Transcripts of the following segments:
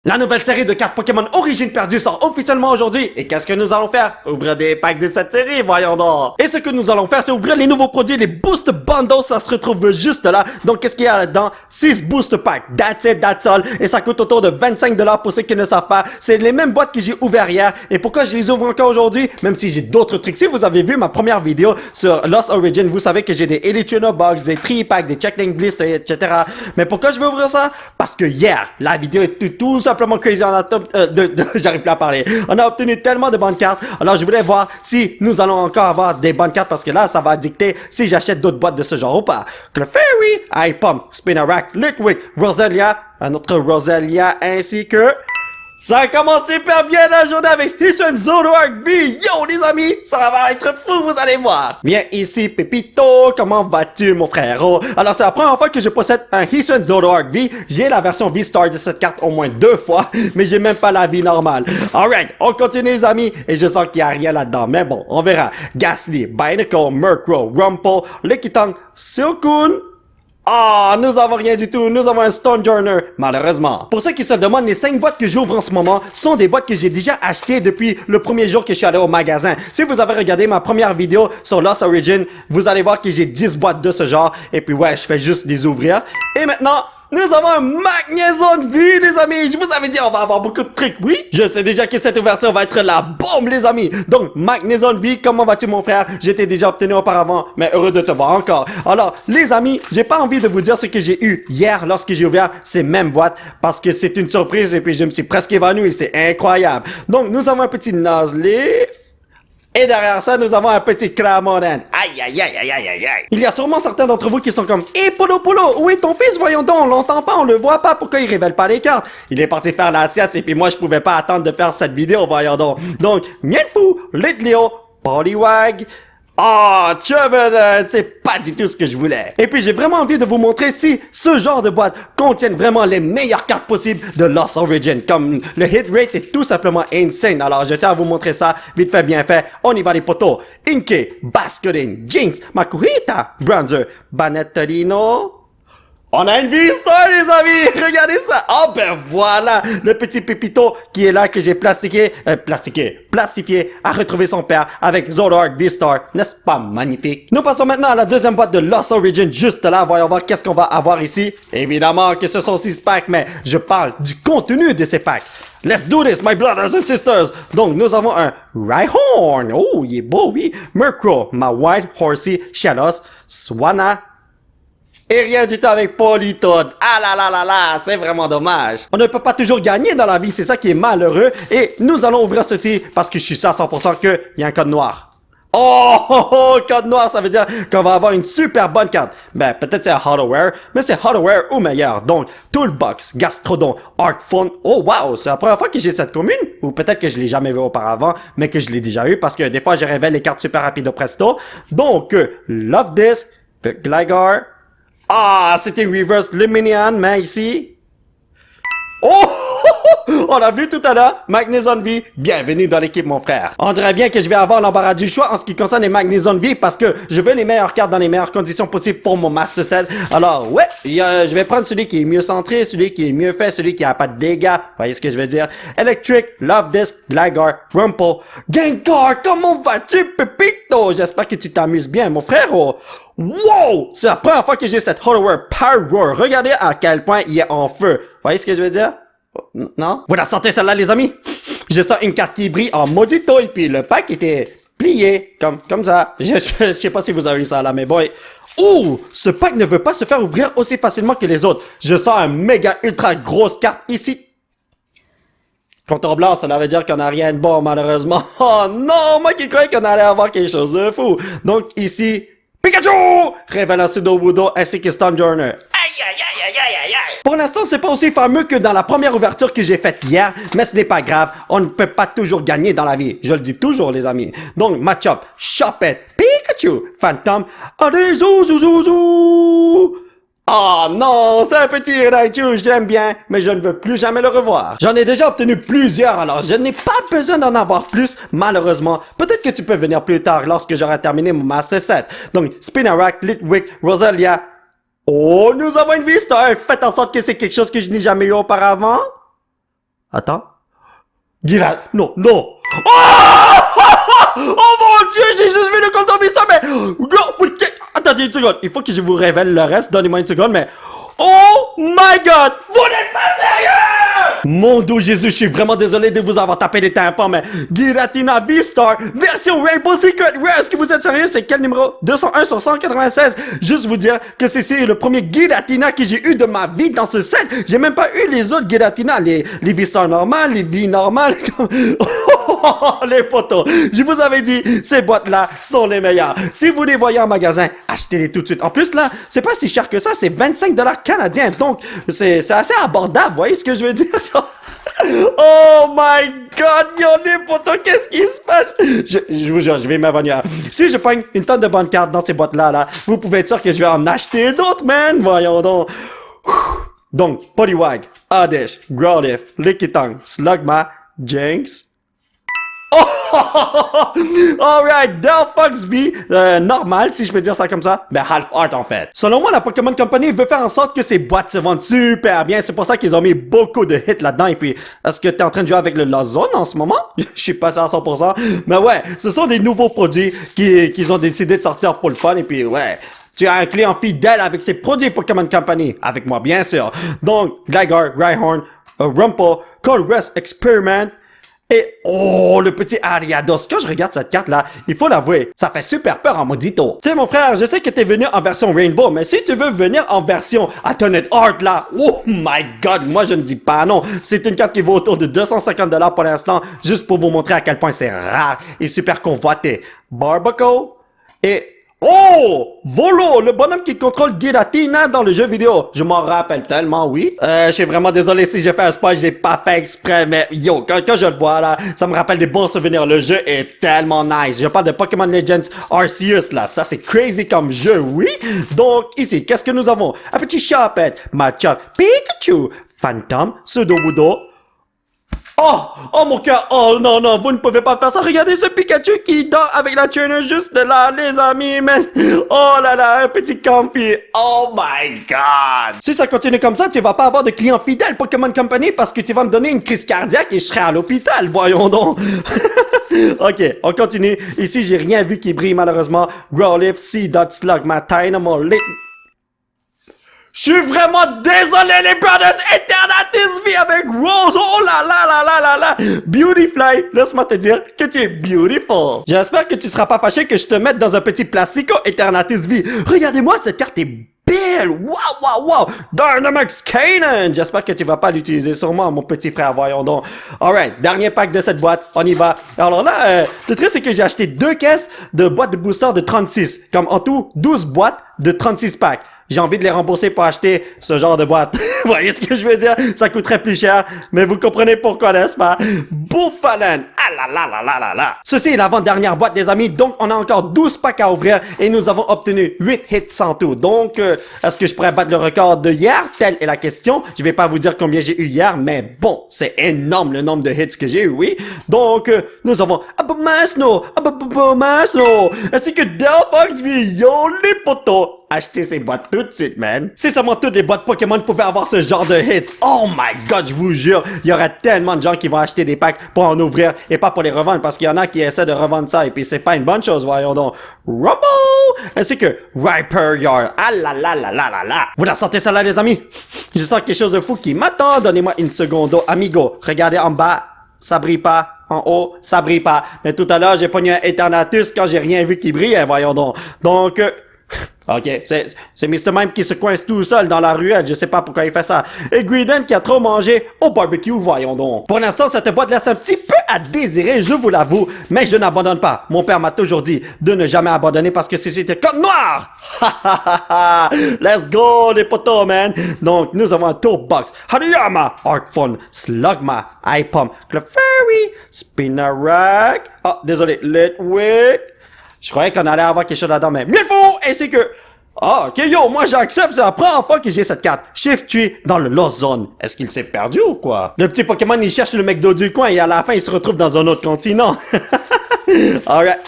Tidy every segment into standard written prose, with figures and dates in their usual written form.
La nouvelle série de cartes Pokémon Origine Perdue sort officiellement aujourd'hui. Et qu'est-ce que nous allons faire? Ouvrir des packs de cette série, voyons donc. Et ce que nous allons faire, c'est ouvrir les nouveaux produits, les Boost Bundles, ça se retrouve juste là. Donc qu'est-ce qu'il y a là-dedans? 6 Boost Packs, that's it, that's all. Et ça coûte autour de 25$ pour ceux qui ne savent pas. C'est les mêmes boîtes que j'ai ouvertes hier. Et pourquoi je les ouvre encore aujourd'hui? Même si j'ai d'autres trucs. Si vous avez vu ma première vidéo sur Lost Origin, vous savez que j'ai des Elite Trainer Box, des Tri Packs, des Checklink Blister, etc. Mais pourquoi je vais ouvrir ça? Parce que hier, la vidéo était tout simplement crazy. J'arrive plus à parler. On a obtenu tellement de bonnes cartes. Alors je voulais voir si nous allons encore avoir des bonnes cartes parce que là, ça va dicter si j'achète d'autres boîtes de ce genre ou pas. Clefairy, Hypom, Spinarak, Lickwick, Roselia, un autre Roselia ainsi que... Ça a commencé hyper bien la journée avec Hisuian Zoroark V. Yo les amis, ça va être fou, vous allez voir. Viens ici Pépito, comment vas-tu mon frérot? Alors c'est la première fois que je possède un Hisuian Zoroark V. J'ai la version V-Star de cette carte au moins 2 fois, mais j'ai même pas la vie normale. Alright, on continue les amis, et je sens qu'il y a rien là-dedans, mais bon, on verra. Ghastly, Binacle, Murkrow, Rumple, Lickitung, Silcoon... Ah, nous avons rien du tout, nous avons un Stonjourner, malheureusement. Pour ceux qui se demandent, les 5 boîtes que j'ouvre en ce moment sont des boîtes que j'ai déjà achetées depuis le premier jour que je suis allé au magasin. Si vous avez regardé ma première vidéo sur Lost Origin, vous allez voir que j'ai 10 boîtes de ce genre, et puis ouais, je fais juste les ouvrir. Et maintenant... nous avons un Magnezone V, les amis. Je vous avais dit, on va avoir beaucoup de trucs, oui? Je sais déjà que cette ouverture va être la bombe, les amis. Donc, Magnezone V, comment vas-tu, mon frère? J'étais déjà obtenu auparavant, mais heureux de te voir encore. Alors, les amis, j'ai pas envie de vous dire ce que j'ai eu hier lorsque j'ai ouvert ces mêmes boîtes, parce que c'est une surprise et puis je me suis presque évanoui. C'est incroyable. Donc, nous avons un petit Nuzleaf. Et derrière ça, nous avons un petit Cramoran. Aïe, aïe, aïe, aïe, aïe, aïe. Il y a sûrement certains d'entre vous qui sont comme « Hé, Polo Polo, où est ton fils? Voyons donc, on l'entend pas, on le voit pas, pourquoi il révèle pas les cartes? » Il est parti faire la sieste et puis moi, je pouvais pas attendre de faire cette vidéo, voyons donc. Donc, Mienfou, Litleo, Poliwag... Ah, Trevenant, c'est pas du tout ce que je voulais. Et puis j'ai vraiment envie de vous montrer si ce genre de boîte contiennent vraiment les meilleures cartes possibles de Lost Origin. Comme le hit rate est tout simplement insane. Alors je tiens à vous montrer ça, vite fait, bien fait. On y va les potos. Inkay, Basculin, Jinx, Makuhita, Bronzer, Banettarino... On a une V-Star, les amis! Regardez ça! Oh, ben voilà! Le petit Pépito qui est là, que j'ai plastifié, a retrouvé son père avec Zoroark V-Star. N'est-ce pas magnifique? Nous passons maintenant à la deuxième boîte de Lost Origin, juste là. Voyons voir qu'est-ce qu'on va avoir ici. Évidemment que ce sont 6 packs, mais je parle du contenu de ces packs. Let's do this, my brothers and sisters! Donc, nous avons un Rhyhorn. Oh, il est beau, oui. Murkrow, ma White Horsey, Shellos, Swanna, et rien du tout avec Politoed. Ah là là là là, c'est vraiment dommage. On ne peut pas toujours gagner dans la vie, c'est ça qui est malheureux. Et nous allons ouvrir ceci parce que je suis sûr à 100% qu'il y a un code noir. Oh, code noir, ça veut dire qu'on va avoir une super bonne carte. Ben, peut-être c'est un Hardware, mais c'est Hardware ou meilleur. Donc, Toolbox, Gastrodon, Arcphone. Oh wow, c'est la première fois que j'ai cette commune. Ou peut-être que je l'ai jamais vu auparavant, mais que je l'ai déjà eu parce que des fois, je révèle les cartes super rapides au presto. Donc, Love Disc, Gligar. Ah, c'était Reverse Luminian, mais ici... Oh! On l'a vu tout à l'heure, Magnezone V, bienvenue dans l'équipe mon frère. On dirait bien que je vais avoir l'embarras du choix en ce qui concerne les Magnezone V parce que je veux les meilleures cartes dans les meilleures conditions possibles pour mon Master Set. Alors ouais, je vais prendre celui qui est mieux centré, celui qui est mieux fait, celui qui a pas de dégâts, vous voyez ce que je veux dire. Electric, Love Disc, Gligar, Rumple, Gengar, comment vas-tu Pépito? J'espère que tu t'amuses bien mon frère. Wow! C'est la première fois que j'ai cette Hardware Power. Regardez à quel point il est en feu. Vous voyez ce que je veux dire? Non? Vous la sentez celle-là, les amis? Je sens une carte qui brille en maudito et puis le pack était plié comme ça. Je sais pas si vous avez vu ça là, mais boy. Oh! Ce pack ne veut pas se faire ouvrir aussi facilement que les autres. Je sens un méga ultra grosse carte ici. Contour blanc, ça veut dire qu'on n'a rien de bon, malheureusement. Oh non! Moi qui croyais qu'on allait avoir quelque chose de fou. Donc ici... Pikachu! Révélant Sudowoodo ainsi que Stonjourner. Aïe, aïe, aïe, aïe, aïe, aïe, aïe. Pour l'instant, c'est pas aussi fameux que dans la première ouverture que j'ai faite hier, mais ce n'est pas grave. On ne peut pas toujours gagner dans la vie. Je le dis toujours, les amis. Donc, match-up, Choppette, Pikachu, Phantom, allez, zou. Oh non, c'est un petit Raichu, je l'aime bien, mais je ne veux plus jamais le revoir. J'en ai déjà obtenu plusieurs, alors je n'ai pas besoin d'en avoir plus, malheureusement. Peut-être que tu peux venir plus tard lorsque j'aurai terminé mon Master Set. Donc, Spinarak, Litwick, Roselia. Oh, nous avons une V-Star. Faites en sorte que c'est quelque chose que je n'ai jamais eu auparavant. Attends. Girat, non, non. Oh! Oh mon Dieu, j'ai juste vu le compte en ça, mais... Attendez une seconde, il faut que je vous révèle le reste, donnez-moi une seconde, mais... Oh my God! Vous n'êtes pas sérieux! Mon Dieu Jésus, je suis vraiment désolé de vous avoir tapé les tympans, mais Giratina V-Star, version Rainbow Secret Rare, est-ce que vous êtes sérieux? C'est quel numéro? 201 sur 196. Juste vous dire que c'est le premier Giratina que j'ai eu de ma vie dans ce set. J'ai même pas eu les autres Giratina, les V-Star normales, les V normales. Oh, les potos, je vous avais dit, ces boîtes-là sont les meilleures. Si vous les voyez en magasin, achetez-les tout de suite. En plus, là, c'est pas si cher que ça, c'est 25 $ canadiens. Donc, c'est assez abordable, vous voyez ce que je veux dire? Oh my God, yo, les potos, qu'est-ce qui se passe? Je vous jure, je vais m'avenir. Si je pogne une tonne de bonnes cartes dans ces boîtes-là, là, vous pouvez être sûr que je vais en acheter d'autres, man. Voyons donc. Donc, Poliwag, Oddish, Growlithe, Lickitung, Slugma, Jinx. Oh! Alright, Delphox V, normal, si je peux dire ça comme ça. Ben, half art en fait. Selon moi, la Pokémon Company veut faire en sorte que ces boîtes se vendent super bien. C'est pour ça qu'ils ont mis beaucoup de hits là-dedans. Et puis, est-ce que t'es en train de jouer avec le Lost Zone en ce moment? Je suis passé à 100%. Mais ouais, ce sont des nouveaux produits qu'ils ont décidé de sortir pour le fun. Et puis, ouais. Tu as un client fidèle avec ces produits Pokémon Company. Avec moi, bien sûr. Donc, Gligar, Rhyhorn, Rumpo, Colress Experiment. Et, oh, le petit Ariados. Quand je regarde cette carte-là, il faut l'avouer, ça fait super peur en maudito. Tu sais, mon frère, je sais que t'es venu en version Rainbow, mais si tu veux venir en version Alternate Art, là, oh my God, moi je ne dis pas non. C'est une carte qui vaut autour de 250 $ pour l'instant, juste pour vous montrer à quel point c'est rare et super convoité. Barbaco et... Oh! Volo, le bonhomme qui contrôle Giratina dans le jeu vidéo. Je m'en rappelle tellement, oui. Je suis vraiment désolé si j'ai fait un spoil, j'ai pas fait exprès, mais yo, quand je le vois là, ça me rappelle des bons souvenirs. Le jeu est tellement nice. Je parle de Pokémon Legends Arceus là, ça c'est crazy comme jeu, oui. Donc ici, qu'est-ce que nous avons? Un petit Chapet, Machop, Pikachu, Phantom, Sudowoodo. Oh mon cœur, oh non, non, vous ne pouvez pas faire ça. Regardez ce Pikachu qui dort avec la trainer juste là, les amis, man. Oh là là, un petit Comfy. Oh my God. Si ça continue comme ça, tu vas pas avoir de clients fidèles Pokémon Company parce que tu vas me donner une crise cardiaque et je serai à l'hôpital, voyons donc. Ok, on continue. Ici, j'ai rien vu qui brille malheureusement. Growlithe, Seedot, Slugma, Tynamo, Lit... Je suis vraiment désolé les brothers, Eternatus V avec Rose, oh là là là là là là, Beautyfly, laisse-moi te dire que tu es beautiful. J'espère que tu seras pas fâché que je te mette dans un petit plastico Eternatus V. Regardez-moi, cette carte est belle, wow wow wow, Dynamax Cannon. J'espère que tu vas pas l'utiliser sur moi, mon petit frère, voyons donc. Alright, dernier pack de cette boîte, on y va. Alors là, le truc c'est que j'ai acheté 2 caisses de boîtes de booster de 36, comme en tout 12 boîtes de 36 packs. J'ai envie de les rembourser pour acheter ce genre de boîte. Vous voyez ce que je veux dire? Ça coûterait plus cher, mais vous comprenez pourquoi, n'est-ce pas? Bouffalin! Ah là là là là là là! Ceci est l'avant-dernière boîte, les amis, donc on a encore 12 packs à ouvrir et nous avons obtenu 8 hits en tout. Donc, est-ce que je pourrais battre le record de hier? Telle est la question. Je vais pas vous dire combien j'ai eu hier, mais bon, c'est énorme le nombre de hits que j'ai eu, oui. Donc, nous avons Abomasno, ainsi que Delphox V, yo les potos! Achetez ces boîtes tout de suite, man. Si seulement toutes les boîtes Pokémon pouvaient avoir ce genre de hits. Oh my God, je vous jure, il y aura tellement de gens qui vont acheter des packs pour en ouvrir et pas pour les revendre parce qu'il y en a qui essaient de revendre ça et puis c'est pas une bonne chose, voyons donc. Rumble! Ainsi que Rhyperior. Ah là là là là là là. Vous la sentez ça là, les amis? Je sens quelque chose de fou qui m'attend. Donnez-moi une seconde, amigo. Regardez en bas. Ça brille pas. En haut, ça brille pas. Mais tout à l'heure, j'ai pogné un Eternatus quand j'ai rien vu qui brille, voyons donc. Donc, ok, c'est Mr. Mime qui se coince tout seul dans la ruelle, je sais pas pourquoi il fait ça. Et Greedent qui a trop mangé au barbecue, voyons donc. Pour l'instant, cette boîte laisse un petit peu à désirer, je vous l'avoue, mais je n'abandonne pas. Mon père m'a toujours dit de ne jamais abandonner parce que c'était code noir. Let's go les potos, man. Donc, nous avons un Toolbox, Hariyama, Artfun, Slugma, Ipom, Clefairy, Spinarak, oh, désolé, Litwick. Je croyais qu'on allait avoir quelque chose là-dedans, mais mieux faut, ainsi que... Ah, ok, yo, moi j'accepte, c'est la première fois que j'ai cette carte. Shift Tree dans le Lost Zone. Est-ce qu'il s'est perdu ou quoi? Le petit Pokémon, il cherche le McDo du coin et à la fin, il se retrouve dans un autre continent. Alright.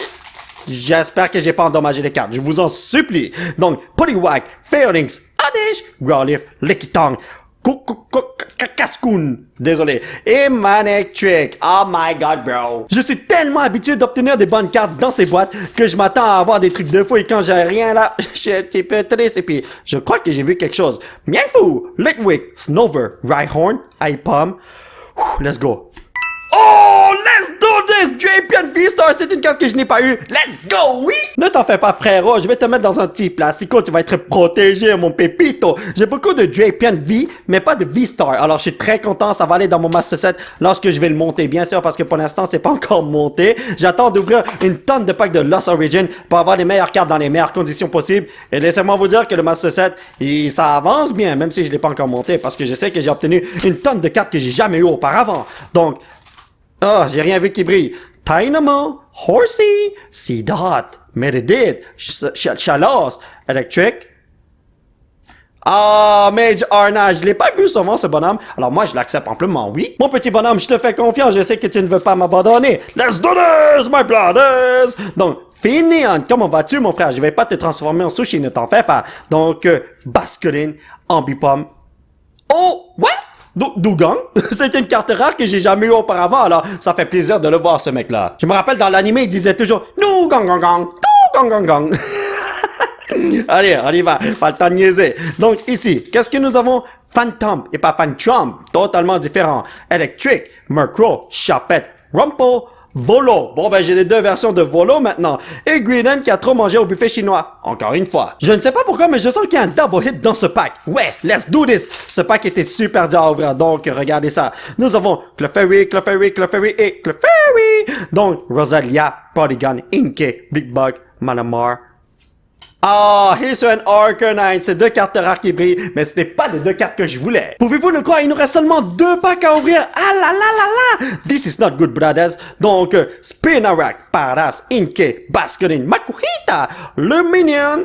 J'espère que j'ai pas endommagé les cartes, je vous en supplie. Donc, Poliwag, Phalanx, Oddish, Growlithe, Lickitung, Cascoon. Désolé. Et Manectric. Oh my god, bro. Je suis tellement habitué d'obtenir des bonnes cartes dans ces boîtes que je m'attends à avoir des trucs de fou et quand j'ai rien là, je suis un petit peu triste et puis je crois que j'ai vu quelque chose. Mienfou, Litwick, Snover, Rhyhorn, Aipom. Let's go. Oh, let's do this! Drapion V-Star, c'est une carte que je n'ai pas eue. Let's go, oui! Ne t'en fais pas, frérot. Je vais te mettre dans un petit plastico. Tu vas être protégé, mon pépito. J'ai beaucoup de Drapion V, mais pas de V-Star. Alors, je suis très content. Ça va aller dans mon Master Set lorsque je vais le monter, bien sûr, parce que pour l'instant, c'est pas encore monté. J'attends d'ouvrir une tonne de packs de Lost Origin pour avoir les meilleures cartes dans les meilleures conditions possibles. Et laissez-moi vous dire que le Master Set, ça avance bien, même si je l'ai pas encore monté, parce que je sais que j'ai obtenu une tonne de cartes que j'ai jamais eues auparavant. Donc, oh, j'ai rien vu qui brille. Dynamo, Horsey, Seedot, Meredith, Chalos, Electric. Ah, Mage Arna, je l'ai pas vu souvent ce bonhomme. Alors moi, je l'accepte amplement, oui. Mon petit bonhomme, je te fais confiance, je sais que tu ne veux pas m'abandonner. Let's do this, my brothers! Donc, Finion, comment vas-tu, mon frère? Je vais pas te transformer en sushi, ne t'en fais pas. Donc, Basculine, Ambipom. Oh, what? Dougang, c'est une carte rare que j'ai jamais eu auparavant, alors ça fait plaisir de le voir, ce mec-là. Je me rappelle dans l'anime, il disait toujours Dougang, Dougang, Dougang. Allez, on y va, pas le temps de niaiser. Donc ici, qu'est-ce que nous avons? Phantom et pas Phantom, totalement différent. Electric, Murkrow, Chapette, Rumple, Volo. Bon, ben, j'ai les deux versions de Volo maintenant. Et Greedent qui a trop mangé au buffet chinois. Encore une fois. Je ne sais pas pourquoi, mais je sens qu'il y a un double hit dans ce pack. Ouais, let's do this. Ce pack était super dur à ouvrir. Donc, regardez ça. Nous avons Clefairy, Clefairy, Clefairy et Clefairy. Donc, Rosalia, Polygon, Inkay, Big Bug, Malamar. Ah, Hisuian Arcanine, c'est deux cartes rares qui brillent, mais ce n'est pas les deux cartes que je voulais. Pouvez-vous le croire, il nous reste seulement deux packs à ouvrir. Ah là là là là! This is not good, brothers. Donc, Spinarak, Paras, Inkay, Basculine, Makuhita, Luminion.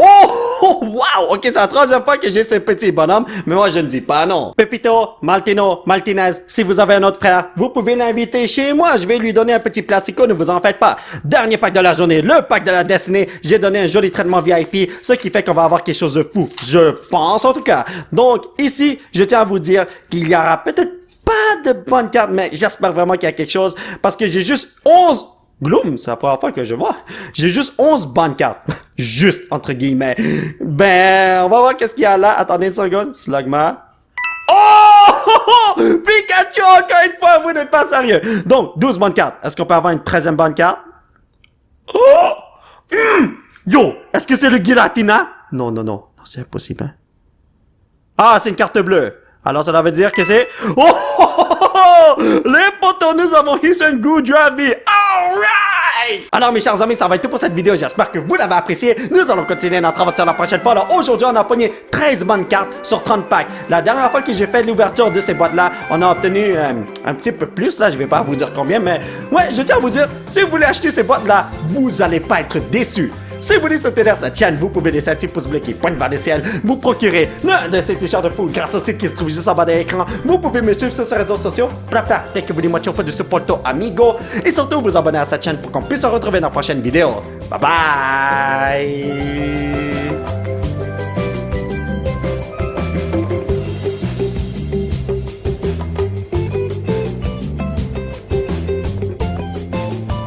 Oh, wow! Ok, c'est la troisième fois que j'ai ce petit bonhomme, mais moi je ne dis pas non. Pepito, Maltino, Maltinez, si vous avez un autre frère, vous pouvez l'inviter chez moi, je vais lui donner un petit plastico, ne vous en faites pas. Dernier pack de la journée, le pack de la destinée, j'ai donné un joli traitement VIP, ce qui fait qu'on va avoir quelque chose de fou. Je pense en tout cas. Donc, ici, je tiens à vous dire qu'il y aura peut-être pas de bonnes cartes, mais j'espère vraiment qu'il y a quelque chose, parce que j'ai juste 11... Gloom, c'est la première fois que je vois. J'ai juste 11 bonnes cartes. Juste, entre guillemets. Ben, on va voir qu'est-ce qu'il y a là. Attendez une seconde. Slugma. Oh! Pikachu, encore une fois, vous n'êtes pas sérieux. Donc, 12 bonnes cartes. Est-ce qu'on peut avoir une 13e bonne carte? Oh! Yo! Est-ce que c'est le Giratina? Non, non, non. Non, c'est impossible, hein? Ah, c'est une carte bleue. Alors, ça veut dire que c'est... Oh! Les potos, nous avons Hisuian Goodravi. Alright! Alors, mes chers amis, ça va être tout pour cette vidéo. J'espère que vous l'avez apprécié. Nous allons continuer notre aventure la prochaine fois. Alors, aujourd'hui, on a pogné 13 bonnes cartes sur 30 packs. La dernière fois que j'ai fait l'ouverture de ces boîtes-là, on a obtenu un petit peu plus. Là, je vais pas vous dire combien, mais ouais, je tiens à vous dire, si vous voulez acheter ces boîtes-là, vous allez pas être déçus. Si vous voulez soutenir cette chaîne, vous pouvez laisser un petit pouce bleu qui pointe vers le ciel, vous procurer l'un de ces t-shirts de fou grâce au site qui se trouve juste en bas de l'écran. Vous pouvez me suivre sur ces réseaux sociaux, dès que vous voulez moitié de supporto amigo, et surtout vous abonner à cette chaîne pour qu'on puisse se retrouver dans la prochaine vidéo. Bye bye!